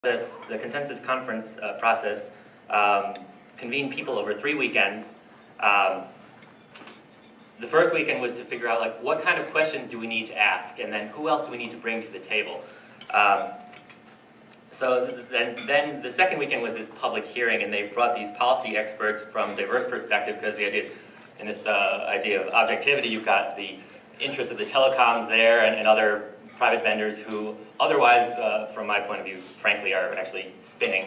The consensus conference process convened people over 3 weekends. The first weekend was to figure out what kind of questions do we need to ask, and then who else do we need to bring to the table. So then the second weekend was this public hearing, and they brought these policy experts from diverse perspective, because the idea is, in this idea of objectivity, you've got the interests of the telecoms there and other private vendors who otherwise, from my point of view, frankly, are actually spinning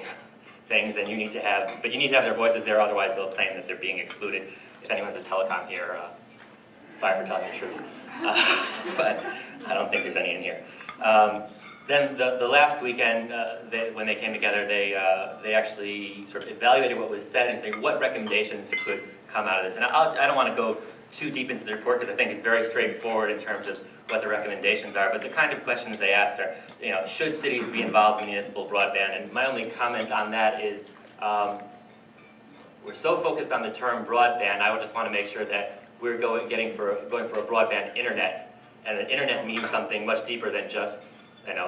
things, and you need to have their voices there, otherwise they'll claim that they're being excluded. If anyone's a telecom here, sorry for telling the truth, but I don't think there's any in here. Then the last weekend, when they came together, they actually sort of evaluated what was said and saying what recommendations could come out of this. And I don't want to go too deep into the report because I think it's very straightforward in terms of what the recommendations are, but the kind of questions they asked are, should cities be involved in municipal broadband? And my only comment on that is, we're so focused on the term broadband, I would just want to make sure that we're going for a broadband internet, and the internet means something much deeper than just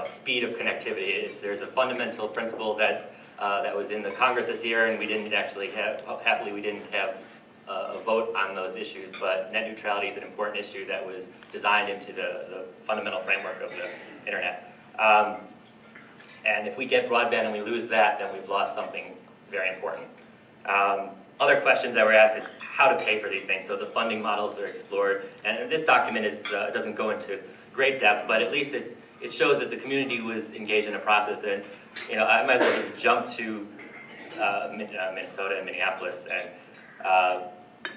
speed of connectivity. There's a fundamental principle that was in the Congress this year, and we didn't actually have, happily we didn't have a vote on those issues, but net neutrality is an important issue that was designed into the fundamental framework of the internet. And if we get broadband and we lose that, then we've lost something very important. Other questions that were asked is how to pay for these things. So the funding models are explored, and this document doesn't go into great depth, but at least it shows that the community was engaged in a process. And I might as well just jump to Minnesota and Minneapolis. And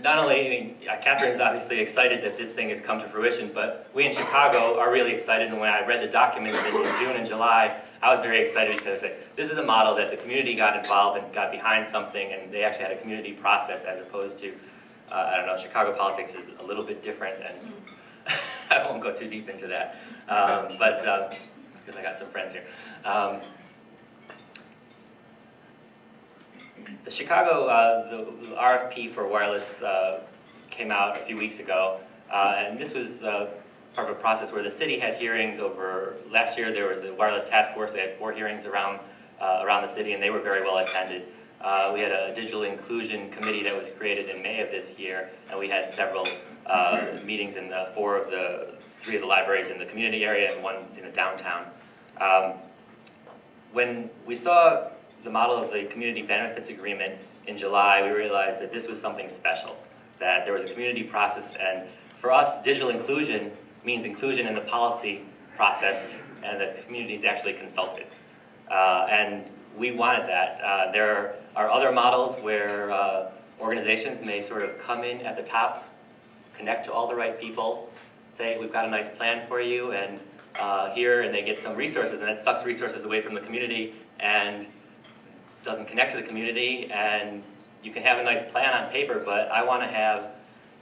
not only, Catherine's obviously excited that this thing has come to fruition, but we in Chicago are really excited. And when I read the documents in June and July, I was very excited because this is a model that the community got involved and got behind something, and they actually had a community process as opposed to, I don't know, Chicago politics is a little bit different, and I won't go too deep into that, because I got some friends here. The Chicago, the RFP for wireless came out a few weeks ago, and this was part of a process where the city had hearings over, last year there was a wireless task force. They had 4 hearings around the city, and they were very well attended. We had a digital inclusion committee that was created in May of this year, and we had several meetings in 3 of the libraries in the community area and 1 in the downtown. When we saw the model of the community benefits agreement in July, we realized that this was something special, that there was a community process, and for us, digital inclusion means inclusion in the policy process, and that the community is actually consulted. And we wanted that. There are other models where organizations may sort of come in at the top, connect to all the right people, say, we've got a nice plan for you, and here, and they get some resources, and it sucks resources away from the community, and doesn't connect to the community, and you can have a nice plan on paper, but I want to have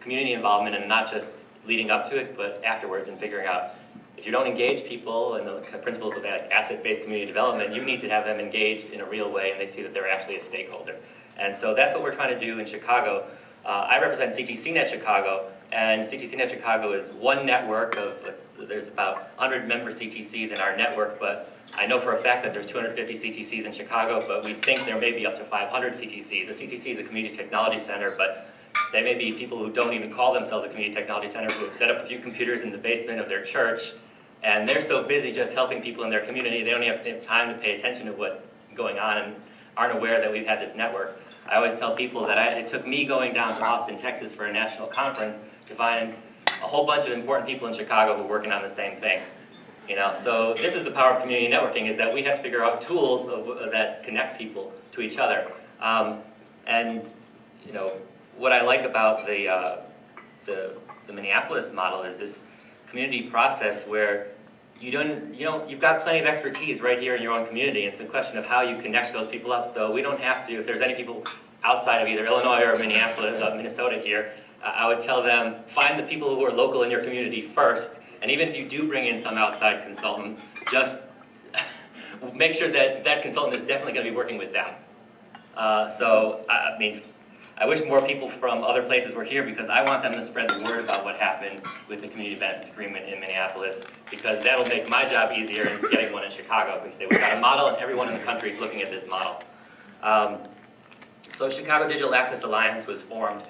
community involvement, and not just leading up to it, but afterwards, and figuring out if you don't engage people and the principles of asset-based community development, you need to have them engaged in a real way, and they see that they're actually a stakeholder. And so that's what we're trying to do in Chicago. I represent CTCnet Chicago, and CTCnet Chicago is one network of, there's about 100 member CTCs in our network, but I know for a fact that there's 250 CTCs in Chicago, but we think there may be up to 500 CTCs. A CTC is a community technology center, but they may be people who don't even call themselves a community technology center, who have set up a few computers in the basement of their church, and they're so busy just helping people in their community, they don't have time to pay attention to what's going on and aren't aware that we've had this network. I always tell people that it took me going down to Austin, Texas for a national conference to find a whole bunch of important people in Chicago who are working on the same thing. So this is the power of community networking, is that we have to figure out tools that connect people to each other. And what I like about the Minneapolis model is this community process where you've got plenty of expertise right here in your own community. It's a question of how you connect those people up. So we don't have to, if there's any people outside of either Illinois or Minnesota here, I would tell them, find the people who are local in your community first. And even if you do bring in some outside consultant, just make sure that that consultant is definitely going to be working with them. I wish more people from other places were here because I want them to spread the word about what happened with the Community Benefits Agreement in Minneapolis, because that'll make my job easier in getting one in Chicago. We say we've got a model and everyone in the country is looking at this model. So Chicago Digital Access Alliance was formed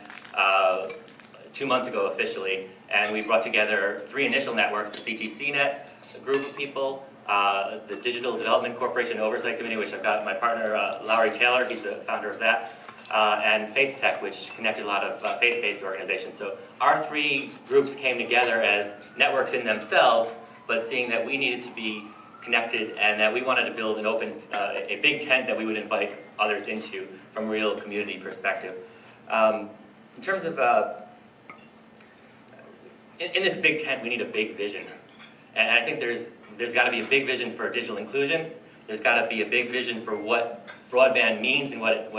2 months ago officially, and we brought together 3 initial networks: the CTCnet, a group of people, the Digital Development Corporation Oversight Committee, which I've got my partner Lowry Taylor, he's the founder of that, and Faith Tech, which connected a lot of faith-based organizations. So our 3 groups came together as networks in themselves, but seeing that we needed to be connected and that we wanted to build an open, a big tent that we would invite others into from a real community perspective. In terms of, in this big tent, we need a big vision. And I think there's got to be a big vision for digital inclusion. There's got to be a big vision for what broadband means and what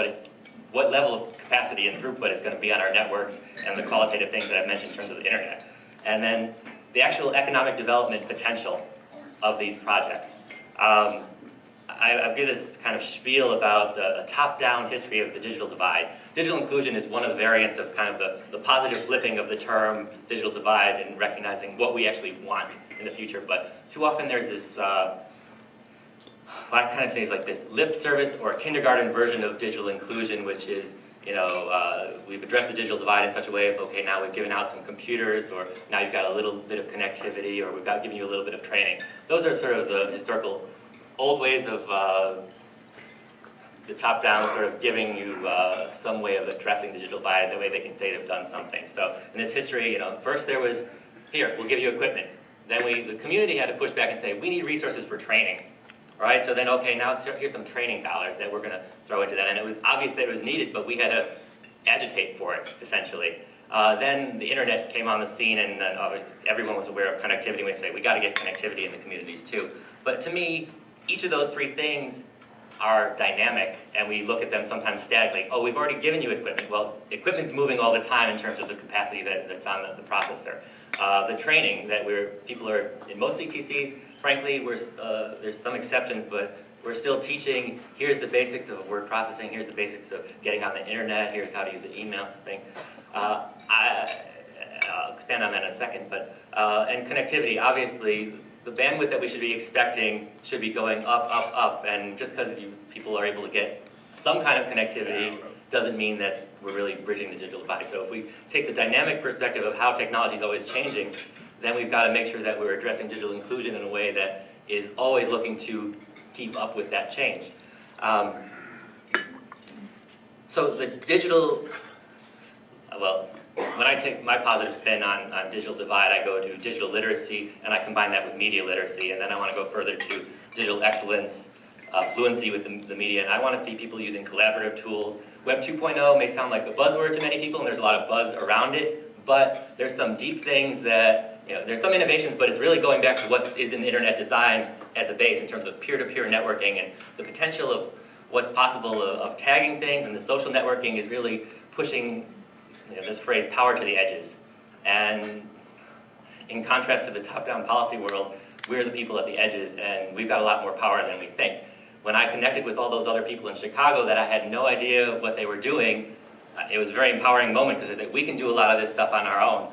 level of capacity and throughput it's going to be on our networks, and the qualitative things that I've mentioned in terms of the internet. And then the actual economic development potential of these projects. I give this kind of spiel about the top-down history of the digital divide. Digital inclusion is one of the variants of kind of the positive flipping of the term digital divide and recognizing what we actually want in the future. But too often there's this, what I kind of say is like this lip service or kindergarten version of digital inclusion, which is, we've addressed the digital divide in such a way of, okay, now we've given out some computers, or now you've got a little bit of connectivity, or we've got given you a little bit of training. Those are sort of the historical old ways of the top-down sort of giving you some way of addressing the digital divide, the way they can say they've done something. So in this history, first there was, here, we'll give you equipment. Then the community had to push back and say, we need resources for training. All right, so then, okay, now here's some training dollars that we're going to throw into that. And it was obvious that it was needed, but we had to agitate for it, essentially. Then the internet came on the scene, and everyone was aware of connectivity. We'd say, we got to get connectivity in the communities, too. But to me, each of those 3 things are dynamic, and we look at them sometimes statically. Oh, we've already given you equipment. Well, equipment's moving all the time in terms of the capacity that's on the processor. The training that people are, in most CTCs, frankly, there's some exceptions, but we're still teaching, here's the basics of word processing, here's the basics of getting on the internet, here's how to use an email thing. I'll expand on that in a second, but, and connectivity, obviously, the bandwidth that we should be expecting should be going up, up, up, and just because people are able to get some kind of connectivity doesn't mean that we're really bridging the digital divide. So if we take the dynamic perspective of how technology is always changing, then we've got to make sure that we're addressing digital inclusion in a way that is always looking to keep up with that change. So the digital, well, when I take my positive spin on digital divide, I go to digital literacy, and I combine that with media literacy, and then I want to go further to digital excellence, fluency with the media, and I want to see people using collaborative tools. Web 2.0 may sound like a buzzword to many people, and there's a lot of buzz around it, but there's some deep things that, there's some innovations, but it's really going back to what is in internet design at the base in terms of peer-to-peer networking, and the potential of what's possible of tagging things, and the social networking is really pushing this phrase, power to the edges. And in contrast to the top-down policy world, we're the people at the edges, and we've got a lot more power than we think. When I connected with all those other people in Chicago that I had no idea what they were doing, it was a very empowering moment, because we can do a lot of this stuff on our own.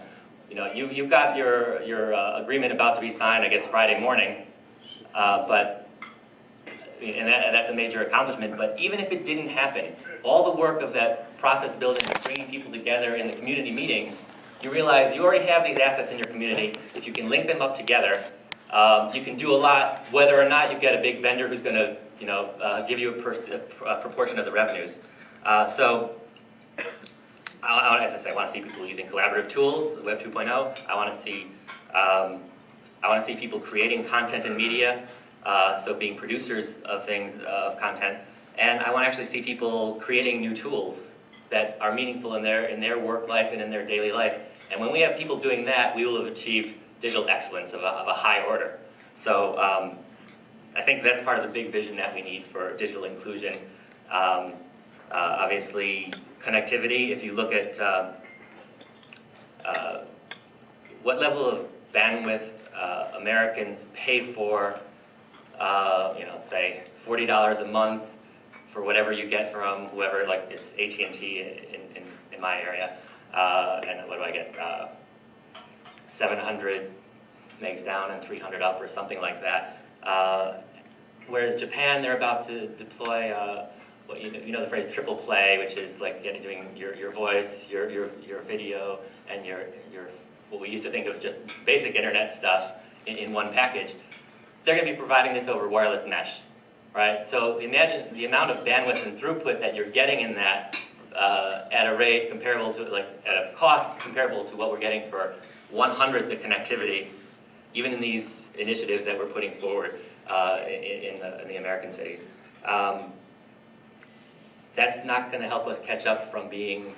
You've got your agreement about to be signed, I guess, Friday morning, and that's a major accomplishment. But even if it didn't happen, all the work of that process building and bringing people together in the community meetings, you realize you already have these assets in your community. If you can link them up together, you can do a lot, whether or not you get a big vendor who's going to give you a proportion of the revenues. So, as I say, I want to see people using collaborative tools, Web 2.0. I want to see people creating content and media, so being producers of things, of content. And I want to actually see people creating new tools that are meaningful in their work life and in their daily life. And when we have people doing that, we will have achieved digital excellence of a high order. So I think that's part of the big vision that we need for digital inclusion. Obviously, connectivity. If you look at what level of bandwidth Americans pay for, say $40 a month for whatever you get from whoever, like it's AT&T in my area. And what do I get? 700 megs down and 300 up or something like that. Whereas Japan, they're about to deploy what you know the phrase triple play, which is like doing your voice, your video, and your what we used to think of just basic internet stuff in one package. They're going to be providing this over wireless mesh, right? So imagine the amount of bandwidth and throughput that you're getting in that at a rate comparable to, like, at a cost comparable to what we're getting for 1/100th the connectivity, even in these initiatives that we're putting forward in the American cities. That's not going to help us catch up from being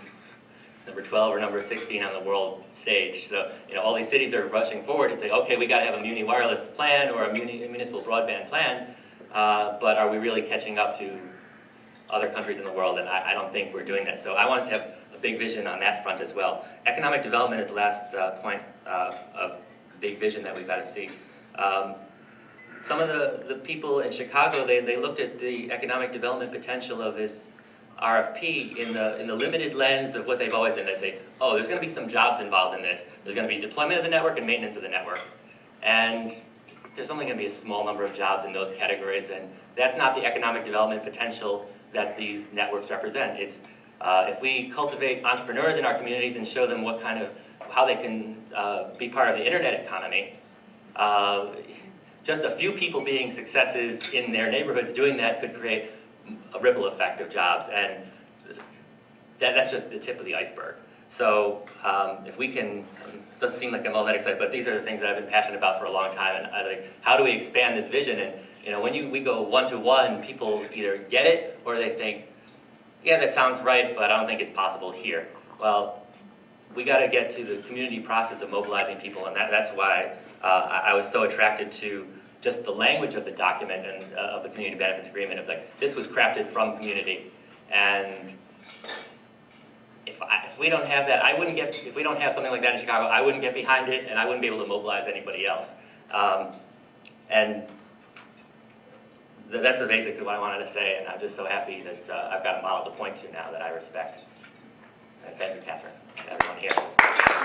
number 12 or number 16 on the world stage. So, all these cities are rushing forward to say, okay, we got to have a muni wireless plan or a municipal broadband plan, but are we really catching up to other countries in the world? And I don't think we're doing that. So I want us to have a big vision on that front as well. Economic development is the last point of big vision that we've got to see. Some of the people in Chicago, they looked at the economic development potential of this RFP in the limited lens of what they've always done. They say, oh, there's going to be some jobs involved in this. There's going to be deployment of the network and maintenance of the network. And there's only going to be a small number of jobs in those categories, and that's not the economic development potential that these networks represent. It's if we cultivate entrepreneurs in our communities and show them how they can be part of the internet economy, just a few people being successes in their neighborhoods doing that could create a ripple effect of jobs, and that's just the tip of the iceberg. So if we can, it doesn't seem like I'm all that excited, but these are the things that I've been passionate about for a long time, and I like, how do we expand this vision? And when we go one-to-one, people either get it or they think, yeah, that sounds right, but I don't think it's possible here. Well, we got to get to the community process of mobilizing people, and that's why I was so attracted to just the language of the document and of the community benefits agreement. Of like, this was crafted from community, and if we don't have that, if we don't have something like that in Chicago, I wouldn't get behind it, and I wouldn't be able to mobilize anybody else. And that's the basics of what I wanted to say, and I'm just so happy that I've got a model to point to now that I respect. And thank you, Catherine, and everyone here.